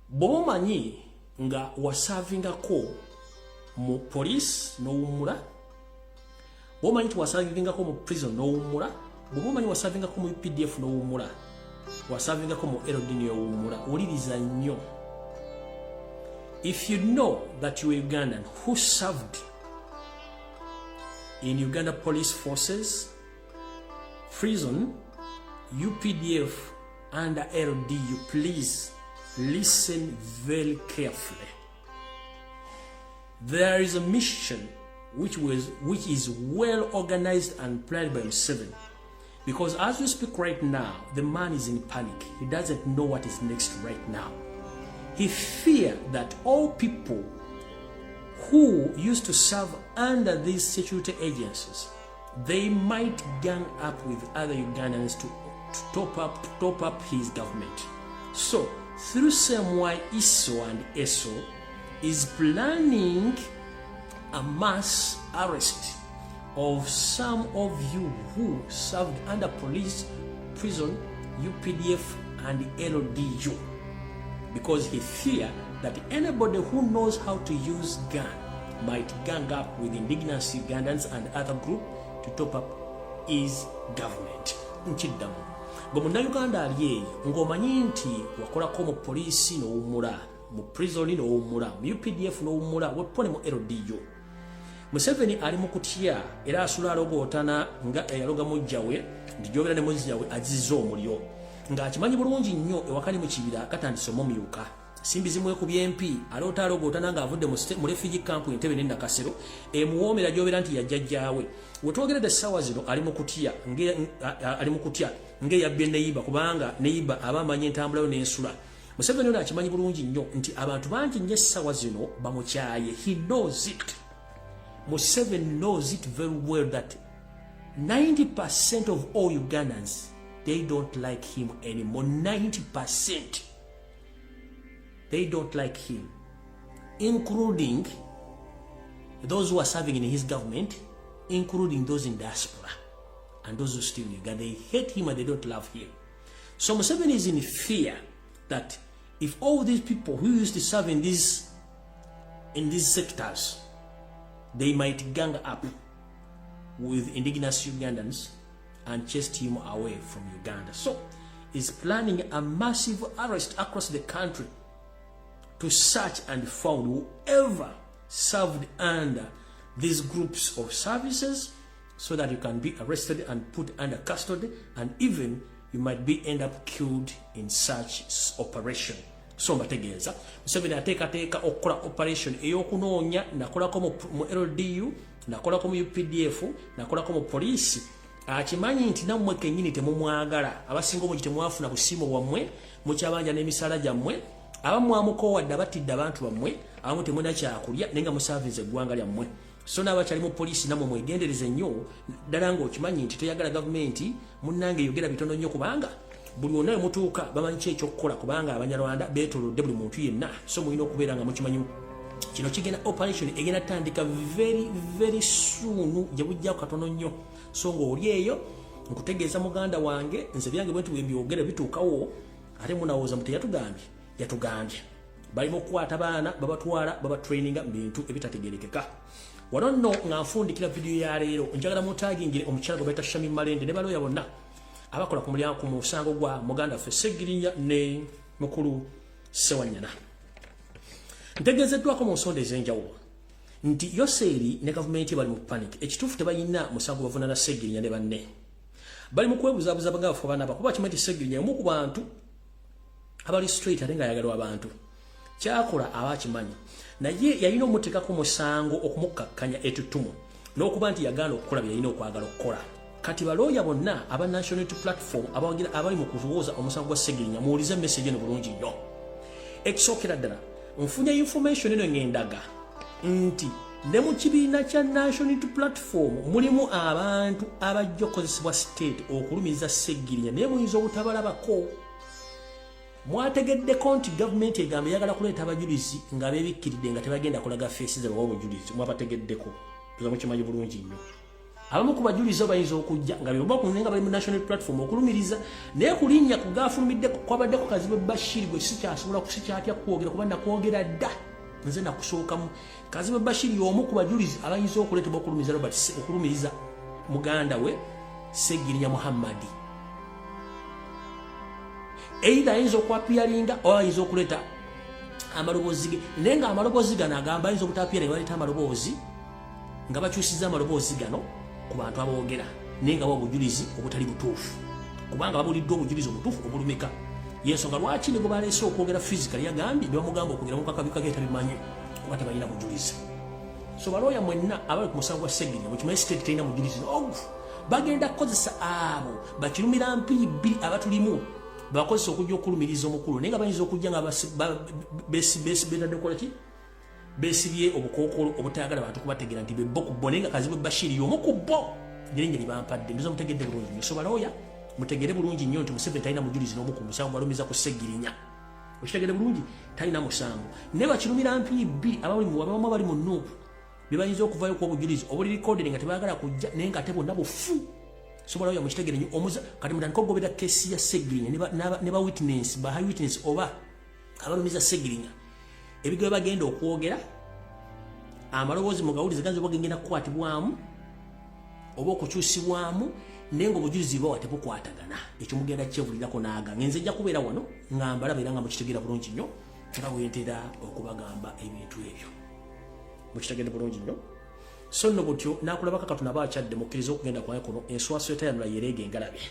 Bomanyi nga wasavingako mu police n'owumula. Bomanyi wasavingako mu prison n'owumula. Bomanyi wasavingako mu PDF n'owumula. Wasavingako mu LD n'owumula. Uliriza nnyo. If you know that you are Ugandan who served in Uganda police forces, prison, UPDF, and LDU, please listen very carefully. There is a mission which is well organized and planned by Museveni. Because as we speak right now, the man is in panic. He doesn't know what is next right now. He fears that all people who used to serve under these security agencies, they might gang up with other Ugandans to top up his government. So, through same way ISO and ESO is planning a mass arrest of some of you who served under police, prison, UPDF, and LDU. Because he fears that anybody who knows how to use gun might gang up with indigenous Ugandans and other group to top up his government. Nchiddamu. Uganda aliye ngomanyi nti wakolako mu police n'owumula, mu prison n'owumula, mu UPDF n'owumula, wepone mu LDU. Museveni ali mu kutya era asula alogootana nga yaloga mujjawe nti gyogera ne mujjawe azizza omulyo nga akimanyi bulungi nnyo ewakali mu kibira katandise omumyuka. Simbi zimwe ku BMP alota alogootana nga avudde mu refugee camp Entebbe ne Nakasero emuwoomera gyobera nti yajjajjaawe. Wetwogeredde essaawa zino ali mu kutya ng'eyabbye Neyiba kubanga Neyiba aba amanyi entambulayo n'ensula. Museveni ono akimanyi bulungi nnyo nti abantu bangi nnyo essaawa zino bamukyaye. He knows it. Museveni knows it very well that 90% of all Ugandans, they don't like him anymore. 90%. They don't like him, including those who are serving in his government, including those in diaspora, and those who still in Uganda. They hate him and they don't love him. So Museveni is in fear that if all these people who used to serve in these sectors, they might gang up with indigenous Ugandans and chase him away from Uganda. So he's planning a massive arrest across the country to search and find whoever served under these groups of services so that you can be arrested and put under custody, and even you might be end up killed in such operation. So mbategeeza Museveni ateekateeka okukola operation ey'okunoonya nakolako mu LDU, nakolako mu UPDF, nakolako mu police. Akimanyi nti nammwe kennyini temumwagala, abasinga obungi temwafuna busiimo bwammwe, mukyabanja n'emisaala gyammwe, abamu amukowadde abatidde abantu bammwe, abamu temulina kyakulya naye nga musaavinze eggwanga lyammwe. So n'abakyali mu poliisi nammwe mwegendereze nnyo ddala ng'okimanyi nti toyagala gavumenti munnange yogera bitono nnyo kubanga buli onaye mutuuka bamanyi ki ekyokukola kubanga Abanyarwanda beetolodde buli muntu yenna. So mulina okubeera nga mukimanyi kino kigenda operation egenda tandika very soon gye bujjako katono nnyo. So ng'oli eyo nkutegeeza muganda wange nze byange bwentu bwe mbyogera bituukawo ate munawooza muti yatugambye bali mu kukwata baana babatwala babatraininga mu bintu ebitategerekeka. Wano nno nga nfundikira video ya leero njagala mutagingire omukyala gwe bayita Shami Malende ne baloya bonna abakola ku mulyango ku musango gwa muganda ffe Ssegirinya ne mukulu Ssewanyana. Ntegeezeddwako mu nsonda ez'enjawulo nti Yoseeri ne gavumenti bali mu panic. Ekituufu tebalina musango bavunaana Ssegirinya ne banne. Bali mu kwebuzaabuza nga bafu abaana kuba kimanyi nti Ssegirinya omu ku bantu abali straight ate nga ayagalwa abantu. Kyakola abakimanyi naye yalina omuteekako musango okumukkakkanya etuttumu n'okuba nti yagaana okukola bye yalina okwagala okukola. Kati balooya bonna aba National Unity Platform abali mu kutuwooza omusango gwa Ssegirinya muwulize message eno bulungi nnyo. Ekisookera ddala nfunye information eno ng'endaga nti ne mu kibiina kya National Unity Platform mulimu abantu abajja okukozesebwa state okulumiriza Ssegirinya naye muyinza obutabalabako. Mwategeddeko nti gavumenti egamba eyagala kuleeta abajulizi nga beebikkiridde nga tebagenda kulaga feesi zaabwe obujulizi. Mwabategeddeko tuza mukimanyi bulungi nnyo. abamu ku bajulizi bayinza okujja nga byoba kunenga bali mu national platform okulumiriza naye kulinnya kugafulumidde kwabaddeko Kazibwe Bashir gwe sikyasobola kusikyatya kwogera kuba nakwogera dda nze nakusookamu Kazibwe Bashir y'omu ku bajulizi abayinza okuleetebwa okulumiriza Robert okulumiriza muganda we Ssegirinya Muhammad either ayinza okwapiyalinga oba ayinza okuleeta amaloboozi ge naye nga amaloboozi gano agamba ayinza obutapiyalinga baleeta amaloboozi nga bakyusiza amaloboozi gano ku bantu aboogera naye nga obujulizi obutali butuufu kubanga babuliddwa obujulizi obutuufu obulumeka yensonga lwaki ne gwe baleese okwogera physical yagambye ne bamugamba okwogera mu kakabika ge tabimanyi kuba tebalina bujulizi so balooya mwenna abali ku musango gwa Ssegirinya mu kimanyi state talina mujulizi ogu bagenda kukozesa abo bakirumira mpiri bbiri abatulimu bakozesa okujja okulumiriza omukulu naye nga bayinza okujja nga besibye obukookolo obutayagala bantu kubategeera nti bebbo ku bo naye nga Kazibwe Bashir y'omu ku bo erinnya libampadde ndizo mutegedde bulungi nnyo so balooya mutegere bulungi nnyo nti Museveni talina mujulizi n'omu ku musango balumiza ku Ssegirinya okitegedde bulungi talina musango naye bakirumira mpiri bbiri abamu bali mu nuupu bye bayinza okuvayo ku obujulizi obuli recording nga tebaagala kujja naye nga ate bonna bufu so balooya mukitegere nnyo kati mutandika okugobera kesi ya Ssegirinya ne ba witness ba high witness oba abalumiza Ssegirinya ebigwe bagenda okwogera amaloboozi mugawulize ganze bagenda kukwatibwamu oba okukyusibwamu naye nga obujulizi bwawa tebukwatagana ekyo mugenda kyevulirako naaga ngenze ejja kubeera wano nga mbalaba era nga mukitegeera bulungi nnyo nga bwentera okubagamba ebintu ebyo mukitegedde bulungi nnyo so nno butyo nakulabako Katonda aba akyadde mukkiriza okugenda kwayo kuno enswaswa etayanula yereega engalabe